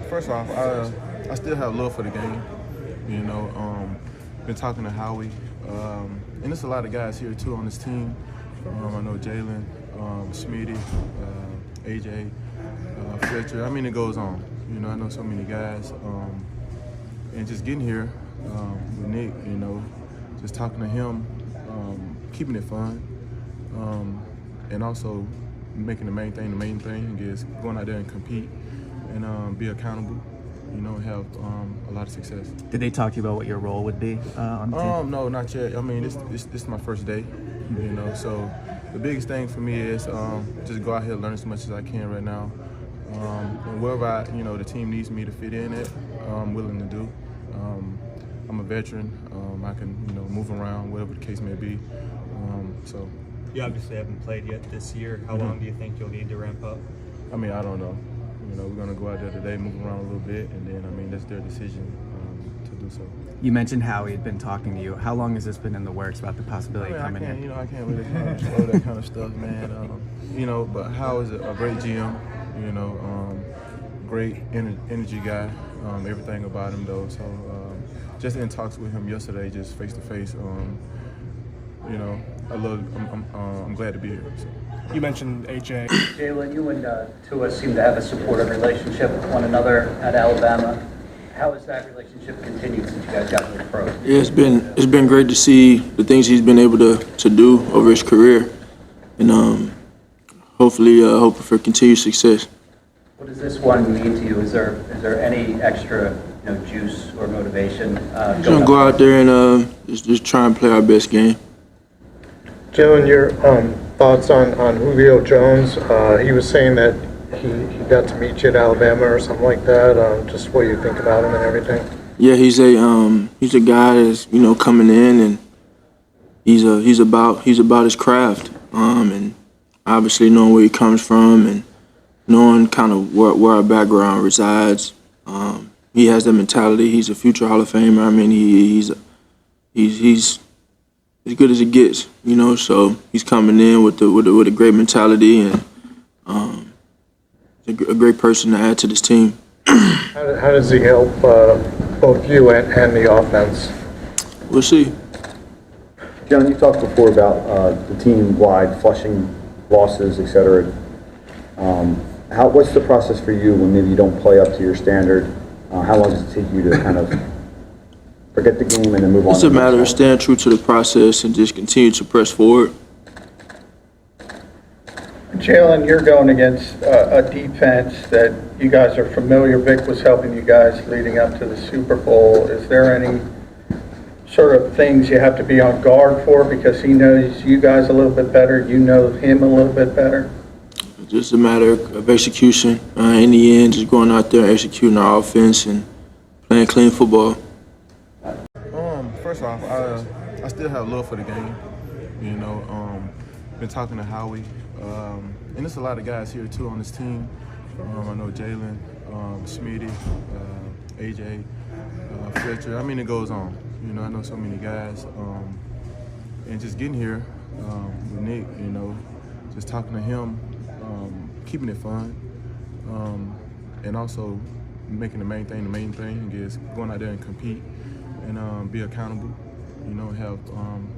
First off, I still have love for the game. You know, been talking to Howie, and there's a lot of guys here too on this team. I know Jalen, Smitty, AJ, Fletcher. I mean, it goes on. You know, I know so many guys, and just getting here with Nick. You know, just talking to him, keeping it fun, and also making the main thing is going out there and compete and be accountable, you know, and have a lot of success. Did they talk to you about what your role would be on the team? No, not yet. I mean, this is my first day, you know, so the biggest thing for me is just go out here, learn as much as I can right now. And wherever the team needs me to fit in at, I'm willing to do. I'm a veteran. I can, move around, whatever the case may be. So. You obviously haven't played yet this year. How long do you think you'll need to ramp up? I mean, I don't know. You know, we're going to go out there today, move around a little bit, and then, I mean, that's their decision to do so. You mentioned Howie had been talking to you. How long has this been in the works about the possibility of coming in? I can't really control that kind of stuff, man. But Howie is a great GM, great energy guy, everything about him, though. So just in talks with him yesterday, just face-to-face, I'm glad to be here. So. You mentioned AJ. Jalen, you and Tua seem to have a supportive relationship with one another at Alabama. How has that relationship continued since you guys got to the pros? Yeah, it's been great to see the things he's been able to do over his career, and hopefully hoping for continued success. What does this one mean to you? Is there any extra juice or motivation? We're gonna go out there and just try and play our best game. Jalen, your thoughts on Julio Jones? He was saying that he got to meet you at Alabama or something like that. Just what you think about him and everything. Yeah, he's a guy that's coming in, and he's about his craft, and obviously knowing where he comes from and knowing kind of where our background resides. He has that mentality. He's a future Hall of Famer. I mean, he's as good as it gets, So he's coming in with a great mentality and a great person to add to this team. How does he help both you and the offense? We'll see. John, you talked before about the team-wide flushing losses, et cetera. What's the process for you when maybe you don't play up to your standard? How long does it take you to kind of forget the game and then move on? It's a matter of staying true to the process and just continue to press forward. Jalen, you're going against a defense that you guys are familiar. Vic was helping you guys leading up to the Super Bowl. Is there any sort of things you have to be on guard for because he knows you guys a little bit better, you know him a little bit better? It's just a matter of execution. In the end, just going out there, executing our offense and playing clean football. First off, I still have love for the game. Been talking to Howie, and there's a lot of guys here too on this team. I know Jalen, Smitty, AJ, Fletcher. I mean, it goes on. I know so many guys, and just getting here with Nick. Just talking to him, keeping it fun, and also making the main thing is going out there and compete and be accountable, and have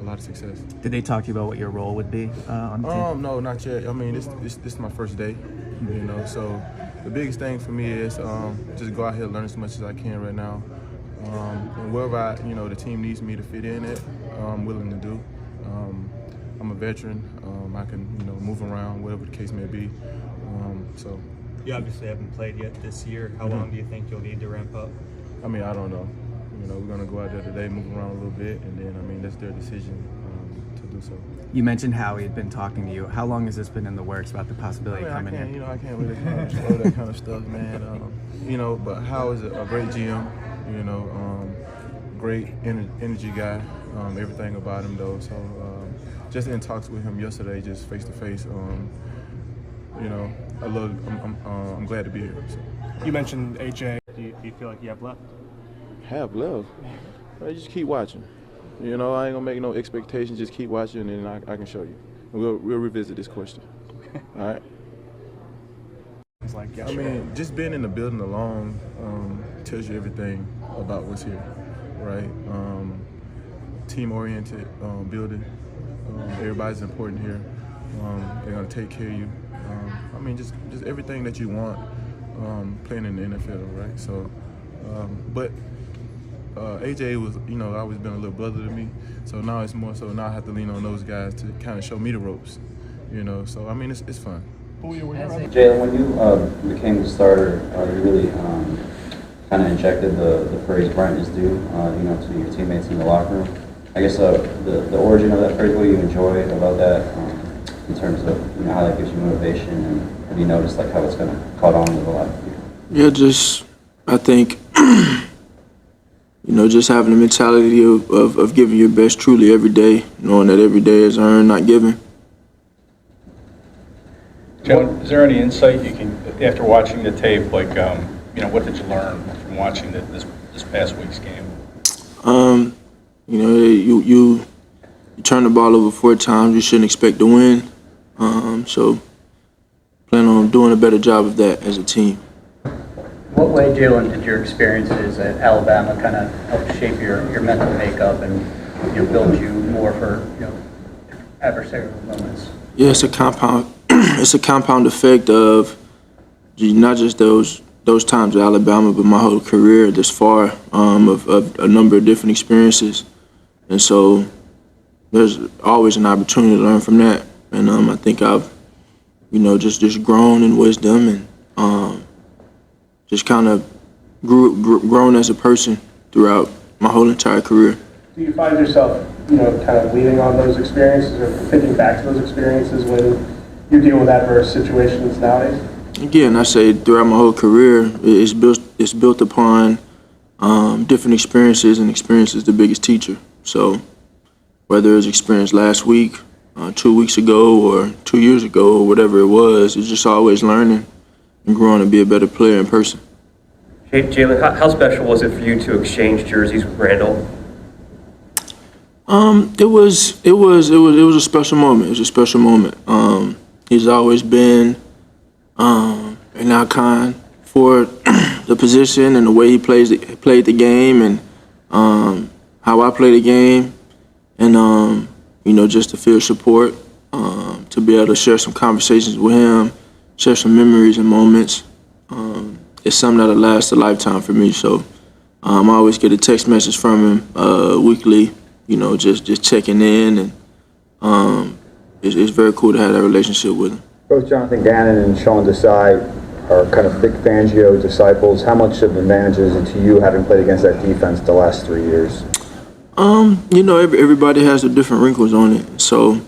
a lot of success. Did they talk to you about what your role would be on the team? No, not yet. I mean, this is my first day, so the biggest thing for me is just go out here, learn as much as I can right now, and wherever the team needs me to fit in at, I'm willing to do. I'm a veteran. I can move around, whatever the case may be. So. You obviously haven't played yet this year. How long do you think you'll need to ramp up? I mean, I don't know. We're going to go out there today, move around a little bit, and then, I mean, that's their decision to do so. You mentioned Howie had been talking to you. How long has this been in the works about the possibility of coming in? I can't really control that kind of stuff, man. But Howie is a great GM, great energy guy, everything about him, though. So just in talks with him yesterday, just face-to-face, I'm glad to be here. So. You mentioned AJ. Do you feel like you have left? Have left? Just keep watching. I ain't gonna make no expectations. Just keep watching, and I can show you. We'll revisit this question. All right. It's like, yeah, I mean, just being in the building alone tells you everything about what's here, right? Team-oriented building. Everybody's important here. They're gonna take care of you. I mean, just everything that you want playing in the NFL, right? So, but AJ was, always been a little brother to me. So now it's more so now I have to lean on those guys to kind of show me the ropes, So I mean, it's fun. Jalen, when you became the starter, you really kind of injected the praise Brent is due, to your teammates in the locker room. I guess the origin of that praise, what do you enjoy about that in terms of how that gives you motivation, and have you noticed how it's kind of caught on with a lot of people? Yeah, I think, just having the mentality of giving your best truly every day, knowing that every day is earned, not given. Joe, is there any insight you can, after watching the tape, what did you learn from watching this past week's game? You turn the ball over 4 times, you shouldn't expect to win. So plan on doing a better job of that as a team. What way, Jalen, did your experiences at Alabama kind of help shape your mental makeup and build you more for adversarial moments? Yeah, it's a compound. It's a compound effect of not just those times at Alabama, but my whole career this far of a number of different experiences, and so there's always an opportunity to learn from that. And I think I've just grown in wisdom and just kind of grown as a person throughout my whole entire career. Do you find yourself, kind of leaning on those experiences or thinking back to those experiences when you're dealing with adverse situations nowadays? Again, I say throughout my whole career, it's built upon different experiences, and experience is the biggest teacher. So whether it was experience last week, 2 weeks ago, or 2 years ago, or whatever it was, it's just always learning and growing to be a better player in person. Hey, Jalen, how special was it for you to exchange jerseys with Randall? It was a special moment. It was a special moment. He's always been an icon for the position and the way he played the game, and how I play the game, and just to feel support, to be able to share some conversations with him, share some memories and moments. It's something that'll last a lifetime for me. So I always get a text message from him weekly, just checking in, and it's very cool to have that relationship with him. Both Jonathan Gannon and Sean Desai are kind of Vic Fangio disciples. How much of an advantage is it to you having played against that defense the last 3 years? Everybody has their different wrinkles on it. So,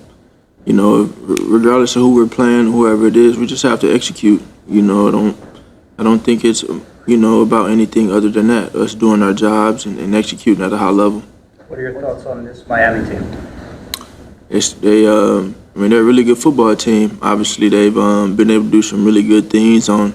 regardless of who we're playing, whoever it is, we just have to execute. I don't think it's, about anything other than that, us doing our jobs and executing at a high level. What are your thoughts on this Miami team? They're a really good football team. Obviously, they've been able to do some really good things on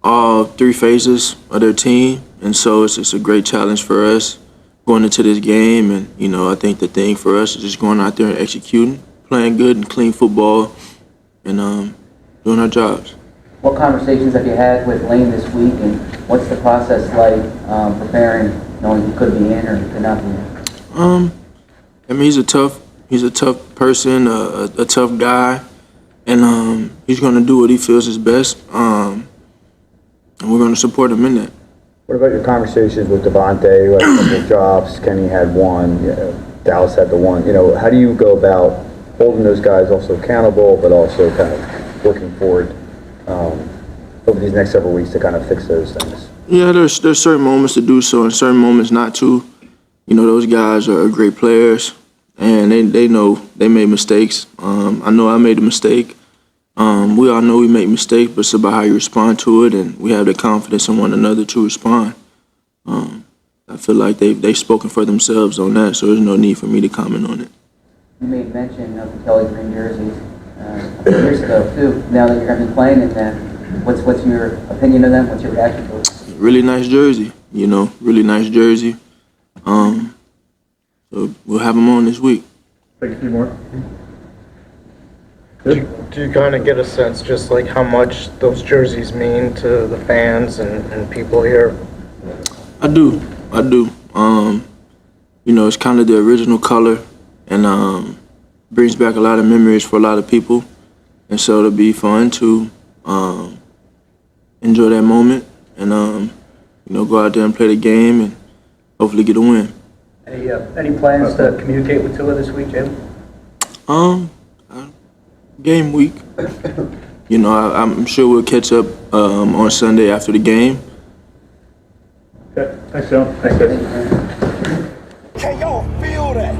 all 3 phases of their team, and so it's a great challenge for us going into this game. And I think the thing for us is just going out there and executing, playing good and clean football, and doing our jobs. What conversations have you had with Lane this week, and what's the process like preparing, knowing he could be in or he could not be in? He's a tough person, a tough guy, and he's going to do what he feels is best, and we're going to support him in that. What about your conversations with Devontae? Like a couple of drops, Kenny had one, Dallas had the one. How do you go about holding those guys also accountable, but also kind of working forward over these next several weeks to kind of fix those things? Yeah, there's certain moments to do so and certain moments not to. Those guys are great players, and they know they made mistakes. I know I made a mistake. We all know we make mistakes, but it's about how you respond to it, and we have the confidence in one another to respond. I feel like they've spoken for themselves on that, so there's no need for me to comment on it. You made mention of the Kelly green jerseys a few years ago, too. Now that you're going to be playing in them, what's your opinion of them? What's your reaction to it? Really nice jersey, really nice jersey. So we'll have them on this week. Take a few more. Do you kind of get a sense just like how much those jerseys mean to the fans and people here? I do. You know, it's kind of the original color, and brings back a lot of memories for a lot of people. And so it'll be fun to enjoy that moment and you know, go out there and play the game and hopefully get a win. Any plans to communicate with Tua this week, Jalen? Game week. You know, I'm sure we'll catch up on Sunday after the game. Okay, thanks, John. Thanks, guys. Can y'all feel that?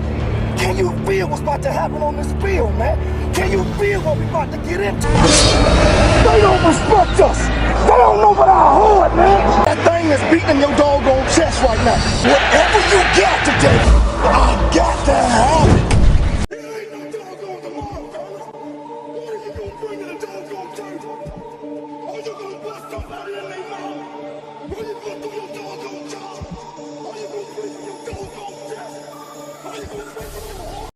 Can you feel what's about to happen on this field, man? Can you feel what we about to get into? They don't respect us. They don't know about our heart, man. That thing that's beating in your doggone chest right now. Whatever you got today, I got to have it. Are you gonna do your doggone job? Are you gonna bring your doggone chest? Are you gonna bring your